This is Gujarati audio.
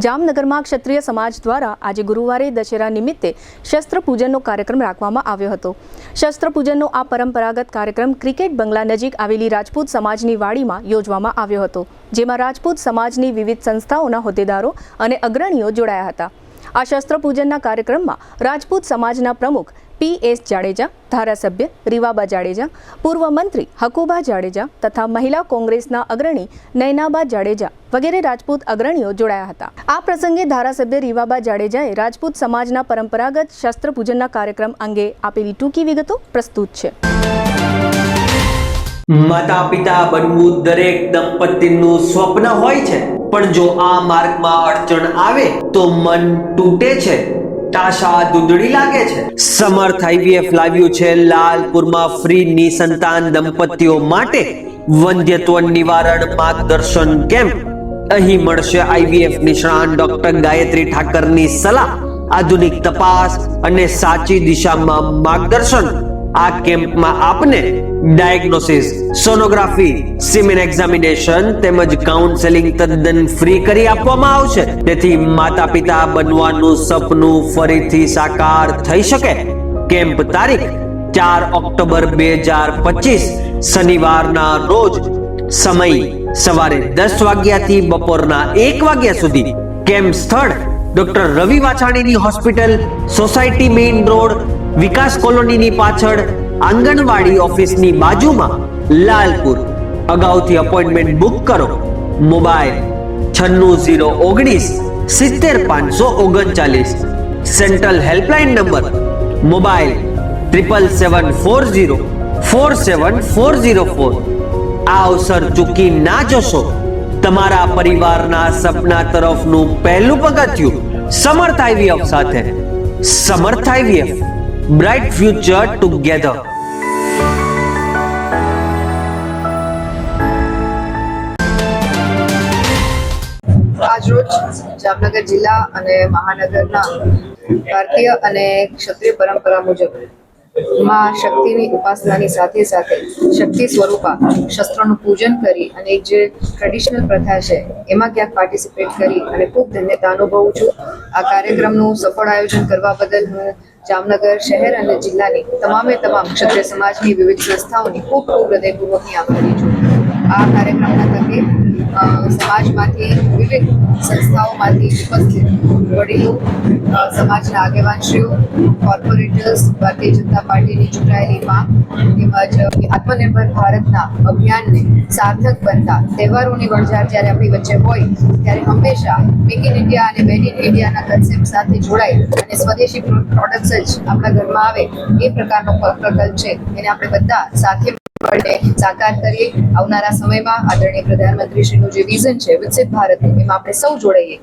જામનગરમાં ક્ષત્રિય સમાજ દ્વારા આજે ગુરુવારે દશેરા નિમિત્તે શસ્ત્ર પૂજનનો કાર્યક્રમ રાખવામાં આવ્યો હતો। શસ્ત્ર પૂજનનો આ પરંપરાગત કાર્યક્રમ ક્રિકેટ બંગલા નજીક આવેલી રાજપૂત સમાજની વાડીમાં યોજવામાં આવ્યો હતો, જેમાં રાજપૂત સમાજની વિવિધ સંસ્થાઓના હોદ્દેદારો અને અગ્રણીઓ જોડાયા હતા। આ શસ્ત્ર પૂજનના કાર્યક્રમમાં રાજપૂત સમાજના પ્રમુખ PS જાડેજા, ધારાસભ્ય રીવાબા જાડેજા, પૂર્વ મંત્રી હકુબા જાડેજા તથા મહિલા કોંગ્રેસના અગ્રણી નયનાબા જાડેજા વગેરે રાજપૂત અગ્રણીઓ જોડાયા હતા। આ પ્રસંગે ધારાસભ્ય રીવાબા જાડેજાએ રાજપૂત સમાજના પરંપરાગત શસ્ત્ર પૂજનના કાર્યક્રમ અંગે આપેલી ટૂંકી વિગતો પ્રસ્તુત છે। માતા પિતા બનવું દરેક દંપતીનું સ્વપ્ન હોય છે, પણ જો આ માર્ગમાં અડચણ આવે તો મન તૂટે છે, આશા દૂધડી લાગે છે। સમર્થ IVF લાવ્યું છે લાલપુરમાં ફ્રી નિસંતાન દંપતીઓ માટે વંધ્યત્વ નિવારણ માર્ગદર્શન કેમ્પ। અહીં મળશે IVF નિષ્ણાત ડોક્ટર ગાયત્રી ઠાકરની સલાહ, આધુનિક તપાસ અને સાચી દિશામાં માર્ગદર્શન। આ કેમ્પમાં આપને ડાયગ્નોસિસ, સોનોગ્રાફી, સિમેન એક્ઝામિનેશન તેમજ કાઉન્સેલિંગ તદ્દન ફ્રી કરી આપવામાં આવશે, તેથી માતા પિતા બનવાનું સપનું ફરીથી સાકાર થઈ શકે। કેમ્પ તારીખ 4 ઓક્ટોબર 2025 શનિવારના રોજ, સમય સવારે 10 વાગ્યાથી બપોરના 1 વાગ્યા સુધી। કેમ્પ સ્થળ ડોક્ટર રવિ વાછાણીની હોસ્પિટલ, સોસાયટી મેઇન રોડ, વિકાસ કોલોનીની પાછળ, આંગણવાડી ઓફિસની બાજુમાં, લાલપુર। અગાઉથી અપોઇન્ટમેન્ટ બુક કરો। Mobile 9619 70539। Central helpline number mobile 7740 47404। આ અવસર ચૂકી ના જશો। તમારા પરિવારના સપના તરફનું પહેલું પગથિયું સમર્થ IVF સાથે। સમર્થ IVF, બ્રાઇટ ફ્યુચર ટુગેધર। આજરોજ જામનગર જિલ્લા અને મહાનગરના ભારતીય અને ક્ષત્રિય પરંપરા મુજબ માં શક્તિની ઉપાસનાની સાથે સાથે શક્તિ સ્વરૂપા શસ્ત્રોનું પૂજન કરી અને એક જે ટ્રેડિશનલ પ્રથા છે એમાં ક્યાંક પાર્ટિસિપેટ કરી અને ખૂબ ધન્યતા અનુભવું છું। આ કાર્યક્રમનું સફળ આયોજન કરવા બદલ હું જામનગર શહેર અને જિલ્લાની તમામ ક્ષત્રિય સમાજની વિવિધ સંસ્થાઓની ખૂબ હૃદયપૂર્વકની આભારી છું। આ કાર્યક્રમના તકે સમાજમાંથી વિવિધ સંસ્થાઓમાંથી ઉપસ્થિત વડીલો, સમાજના આગેવાનશ્રીઓ, કોર્પોરેટર્સ, ભારતીય જનતા પાર્ટીની ચૂંટાયેલી માંગ તેમજ આત્મનિર્ભર ભારતના અભિયાનને સાર્થક બનતા તહેવારોની વણઝાર જ્યારે આપણી વચ્ચે હોય ત્યારે હંમેશા મેક ઇન ઇન્ડિયા અને મેડ ઇન ઇન્ડિયાના કન્સેપ્ટ સાથે જોડાઈ અને સ્વદેશી પ્રોડક્ટ્સ જ આપણા ઘરમાં આવે એ પ્રકારનો પ્રકલ્પ છે, એને આપણે બધા સાથે સાકાર કરીએ। આવનારા સમયમાં આદરણીય પ્રધાનમંત્રીશ્રીનું જે વિઝન છે વિકસિત ભારતનું, એમાં આપણે સૌ જોડાઈએ